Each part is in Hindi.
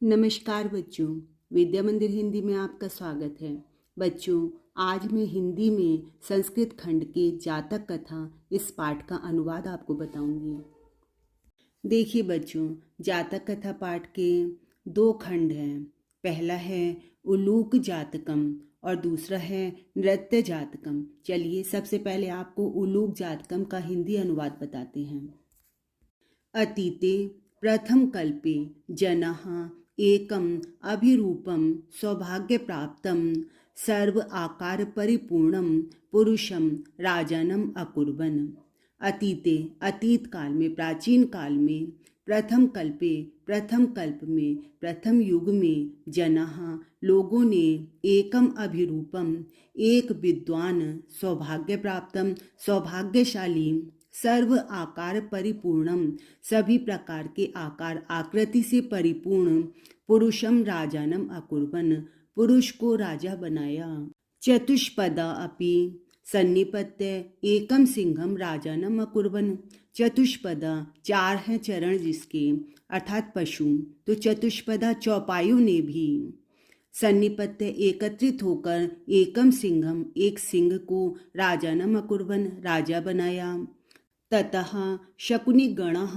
नमस्कार बच्चों, विद्या मंदिर हिंदी में आपका स्वागत है। बच्चों, आज मैं हिंदी में संस्कृत खंड के जातक कथा इस पाठ का अनुवाद आपको बताऊंगी। देखिए बच्चों, जातक कथा पाठ के दो खंड हैं। पहला है उलूक जातकम और दूसरा है नृत्य जातकम। चलिए सबसे पहले आपको उलूक जातकम का हिंदी अनुवाद बताते हैं। अतीते प्रथम कल्पे जनः एकम अभिरूपम सौभाग्यप्राप्तं सर्व आकार परिपूर्णम पुरुषम राजानम अकुर्वन्। अतीते अतीत काल में, प्राचीन काल में, प्रथम कल्पे प्रथम कल्प में, प्रथम युग में, जनः लोगों ने, एकम अभिरूपम एक विद्वान, सौभाग्य प्राप्तम सौभाग्यशाली, सर्व आकार परिपूर्णम सभी प्रकार के आकार आकृति से परिपूर्ण, पुरुषम राजानम अकुर्वन् पुरुष को राजा बनाया। चतुष्पदा अपि सन्निपत्य एकम सिंहम राजानम अकुर्वन्। चतुष्पदा चार हैं चरण जिसके, अर्थात पशु, तो चतुष्पदा चौपाइयों ने भी सन्निपत्य एकत्रित होकर एकम सिंहम एक सिंह को राजानम अकुर्वन् राजा बनाया। ततः शकुनिगणः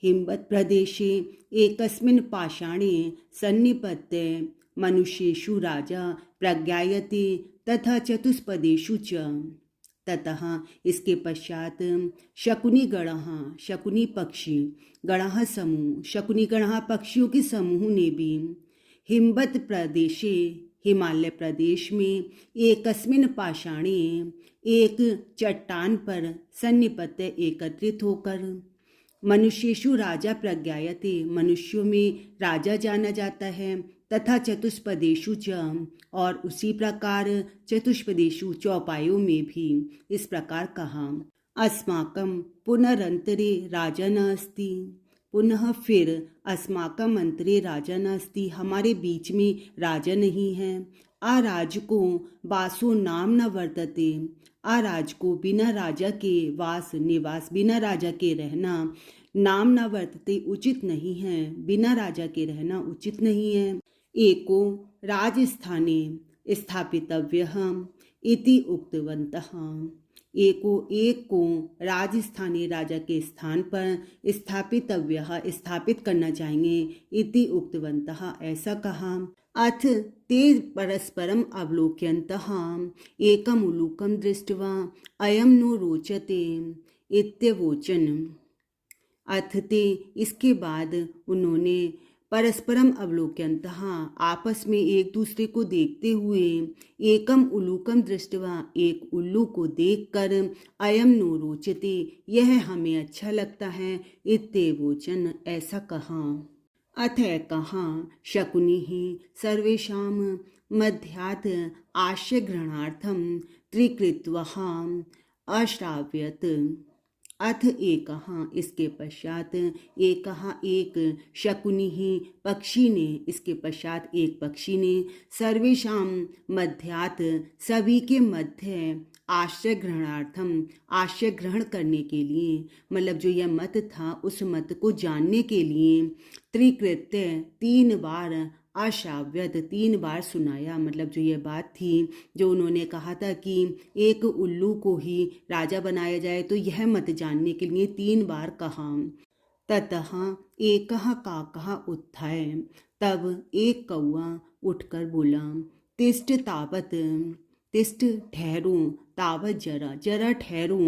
हिमवत् प्रदेशे एकस्मिन् पाषाणे सन्निपत्य मनुष्येषु राजा प्रज्ञायते तथा चतुष्पदेषु च। ततः इसके पश्चात शकुनिगणः शकुनी पक्षी, गणः समूह, शकुनिगणः पक्षियों के समूह ने भी हिमवत् प्रदेशे हिमालय प्रदेश में एकस्मिन् पाषाणे एक चट्टान पर सन्निपत्य एकत्रित होकर मनुष्येषु राजा प्रज्ञायते मनुष्यों में राजा जाना जाता है, तथा चतुष्पदेषु च और उसी प्रकार चतुष्पदेषु चौपाइयों में भी इस प्रकार कहा। अस्माकं पुनरंतरे राजा न अस्ति। पुनः फिर अस्माकं अंतरे राजा न अस्ति, हमारे बीच में राजा नहीं है। अराजको वासो नाम न वर्तते। अराजको बिना राजा के वास निवास, बिना राजा के रहना, नाम न वर्तते उचित नहीं है, बिना राजा के रहना उचित नहीं है। एको राजस्थाने स्थापितव्यः इति उक्तवन्तः। एको एक को राजस्थानी राजा के स्थान पर स्थापितव्यः स्थापित करना चाहिए, इति उक्तवन्तः ऐसा कहा। अथ ते परस्परम अवलोक्यन्तः एकम उलूकम दृष्ट्वा अयम नो रोचते इत्यवोचन। अथ ते इसके बाद उन्होंने परस्परम अवलोक्यन्तः आपस में एक दूसरे को देखते हुए, एकम उलूकम दृष्ट्वा एक उल्लू को देखकर, अयम नो रोचते यह हमें अच्छा लगता है, इत्यवोचन ऐसा कहा। अथ कहा शकुनिः सर्वेषां मध्यात् आश्रयग्रहणार्थं त्रिकृत्वः अश्राव्यत। अथ एकः इसके पश्चात, एकः एक, शकुनिः पक्षी ने, इसके पश्चात एक पक्षी ने, सर्वेषां मध्यात् सभी के मध्य, आश्रय ग्रहणार्थम आश्रय ग्रहण करने के लिए, मतलब जो यह मत था उस मत को जानने के लिए, त्रिकृत्य तीन बार, अश्राव्यत तीन बार सुनाया, मतलब जो यह बात थी जो उन्होंने कहा था कि एक उल्लू को ही राजा बनाया जाए, तो यह मत जानने के लिए तीन बार कहा। ततः एकः काकः उत्थाय, तब एक कौआ उठकर बोला, तिष्ठ तावत्, तिष्ठ ठहरो, तावत् जरा, जरा ठहरो,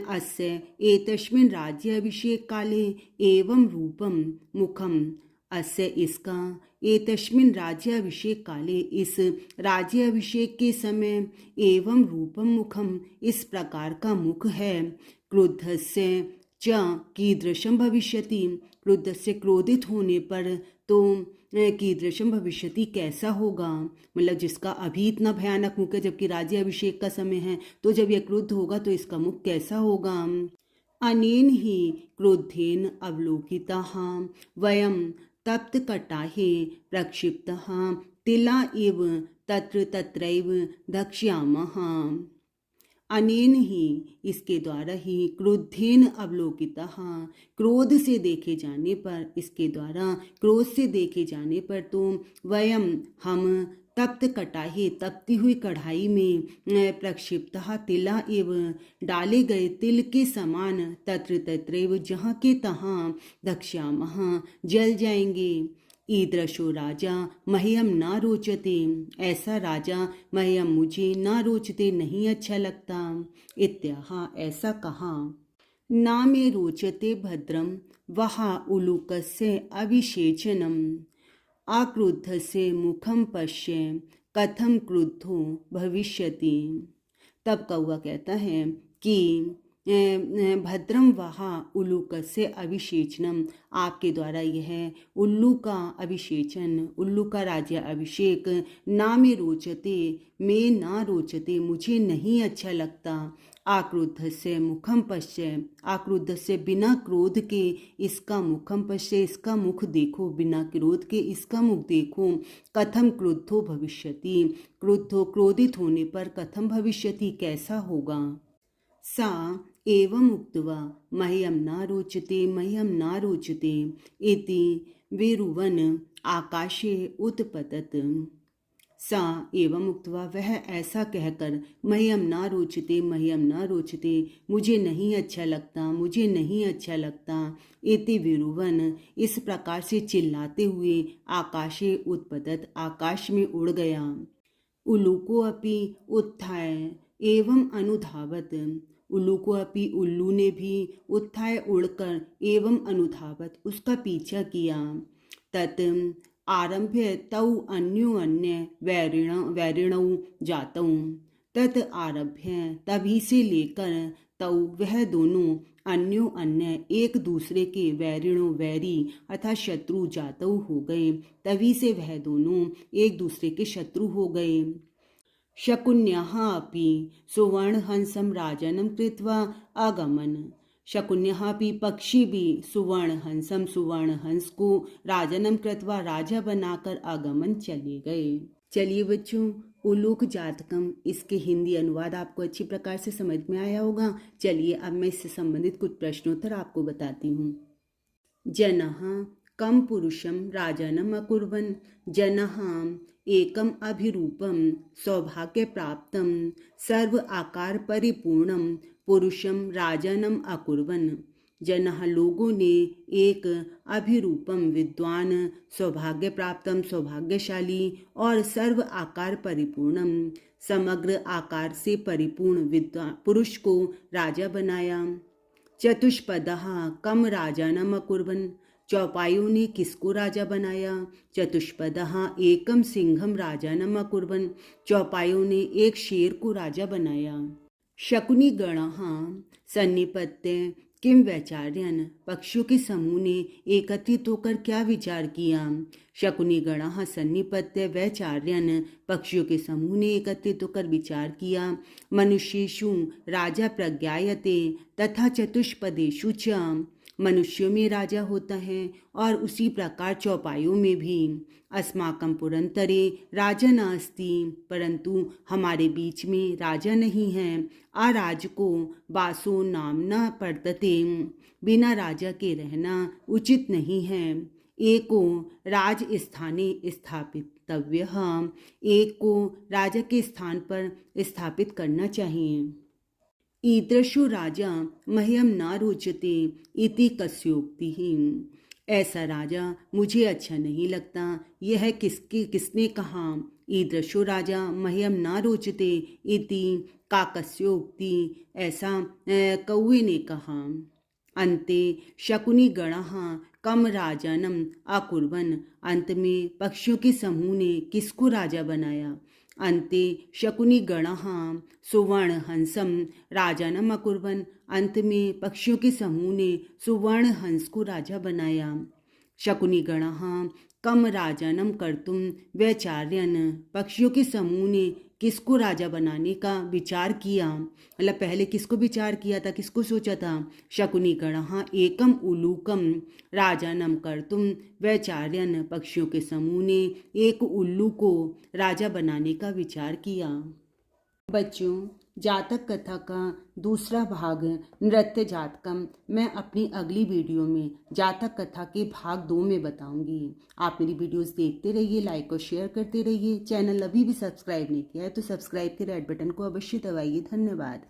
अस्य एतस्मिन् राज्याभिषेक काले एवं रूपम मुखम, अस्य इसका, एतस्मिन् राज्याभिषेक काले इस राज्याभिषेक के समय, एवं रूपम मुखम इस प्रकार का मुख है, क्रुद्धस्य च कीदृशं भविष्यति, क्रुद्धस्य क्रोधित होने पर तो कीदृशं भविष्यति कैसा होगा, मतलब जिसका अभी इतना भयानक मुख है जबकि राज्याभिषेक का समय है, तो जब यह क्रुद्ध होगा तो इसका मुख कैसा होगा। अनेन ही क्रोधेन अवलोकिताः वयं तप्तकटाहे प्रक्षिप्तः तिला इव तत्र तत्रैव दक्ष्यामः। अनेन ही, इसके द्वारा ही, क्रोधेन अवलोकितः, क्रोध से देखे जाने पर, इसके द्वारा क्रोध से देखे जाने पर तो वयम, हम, तप्त कटाहे, तपती हुई कढ़ाई में प्रक्षिप्तः तिला एवं डाले गए तिल के समान तत्र तत्रैव जहाँ के तहाँ दक्ष्यामः जल जाएंगे। ईदृशो राजा मह्यम ना रोचते, ऐसा राजा मह्यम मुझे ना रोचते, नहीं अच्छा लगता। इत्याह, ऐसा कहा। ना मे रोचते भद्रम वहा उलूकस्य अभिषेचनम, आक्रुद्धस्य मुखम पश्य कथम क्रुद्धो भविष्यति। तब कौवा कहता है कि भद्रम वहा उल्लूकस्य अभिषेचनम, आपके द्वारा यह उल्लू का अभिषेचन, उल्लू का राज्य अभिषेक, ना में रोचते, में ना रोचते, मुझे नहीं अच्छा लगता। आक्रुद्ध से मुखम पश्य, आक्रुद्ध से बिना क्रोध के इसका मुखम पश्य, इसका मुख देखो, बिना क्रोध के इसका मुख देखो। कथम क्रुद्धो भविष्यति, क्रुद्धो क्रोधित होने पर, कथम भविष्यति कैसा होगा। सा एवं उक्त्वा मह्यम न रोचते, मह्यम न रोचते इति विरुवन आकाशे उत्पतत। सा एवं उक्त्वा, वह ऐसा कहकर, मह्यम न रोचते, मह्यम न रोचते, मुझे नहीं अच्छा लगता, मुझे नहीं अच्छा लगता, इति विरुवन, इस प्रकार से चिल्लाते हुए, आकाशे उत्पतत, आकाश में उड़ गया। उल्लूको अपि उत्थाय एवं अनुधावत, उल्लू को अपी, उल्लू ने भी, उत्थाय उड़कर, एवं अनुधावत, उसका पीछा किया। तत् आरभ्य तौ अन्योन्य वैरिणौ जातौ, तत् आरभ्य, तभी से लेकर, तौ वह दोनों, अन्यो अन्य एक दूसरे के, वैरिणों वैरी अर्थात शत्रु, जातौ हो गए, तभी से वह दोनों एक दूसरे के शत्रु हो गए। शकुन्यः अपि सुवर्णहंसं राजनं कृत्वा आगमन, शकुन्यः अपि, पक्षी भी, सुवर्णहंसं, सुवर्णहंस को, राजनम कृत्वा, राजा बनाकर, आगमन चले गए। चलिए बच्चों, उलूक जातकम, इसके हिंदी अनुवाद आपको अच्छी प्रकार से समझ में आया होगा। चलिए अब मैं इससे संबंधित कुछ प्रश्नोत्तर आपको बताती हूँ। जनः कम पुरुषम राजनम अकुर्वन्, जनः एकम अभिरूपम सौभाग्य प्राप्तम सर्व आकार परिपूर्णम पुरुषम राजनम अकुर्वन्, जनः लोगों ने एक अभिरूपम विद्वान, सौभाग्य प्राप्तम सौभाग्यशाली, और सर्व आकार परिपूर्णम समग्र आकार से परिपूर्ण विद्वान पुरुष को राजा बनाया। चतुष्पदः कम राजानम अकुर्वन्, चौपाइयों ने किसको राजा बनाया। चतुष्पदः एकम सिंहम राजानम अकुर्वन्, चौपाइयों ने एक शेर को राजा बनाया। शकुनी गणः सन्निपत्य किम वैचार्यन, पक्षियों के समूह ने एकत्रित होकर क्या विचार किया। शकुनी गणः सन्निपत्य वैचार्यन, पक्षियों के समूह ने एकत्रित होकर विचार किया। मनुष्येषु राजा प्रज्ञायते तथा चतुष्पदेषु च, मनुष्यों में राजा होता है और उसी प्रकार चौपाइयों में भी। अस्माकं पुरंतरे राजा नास्ति, परंतु हमारे बीच में राजा नहीं है। अराजको वासो नाम्ना वर्तते, बिना राजा के रहना उचित नहीं है। एको राज स्थाने स्थापितव्यः, एक को राजा के स्थान पर स्थापित करना चाहिए। ईदृशो राजा मह्यम न रोचते इति कस्योक्ति, ऐसा राजा मुझे अच्छा नहीं लगता, यह किसने कहा। ईदृशो राजा मह्यम न रोचते इति काकस्योक्ति, ऐसा कौवे ने कहा। अन्ते शकुनी गणः कम राजानम अकुर्वन्, अंत में पक्षियों के समूह ने किसको राजा बनाया। अन्ते शकुनी गणः सुवर्णहंसं राजानम अकुर्वन्, अंत में पक्षियों के समूह ने सुवर्णहंस को राजा बनाया। शकुनी गणः कम राजानम कर्तुम वैचार्यन, पक्षियों के समूह ने किसको राजा बनाने का विचार किया। मतलब पहले किसको विचार किया था, किसको सोचा था। शकुनी गणः एकम उलूकम राजानम कर्तुम वैचार्यन, पक्षियों के समूह ने एक उल्लू को राजा बनाने का विचार किया। बच्चों, जातक कथा का दूसरा भाग नृत्य जातकम मैं अपनी अगली वीडियो में जातक कथा के भाग 2 में बताऊंगी। आप मेरी वीडियोस देखते रहिए, लाइक और शेयर करते रहिए। चैनल अभी भी सब्सक्राइब नहीं किया है तो सब्सक्राइब के रेड बटन को अवश्य दबाइए। धन्यवाद।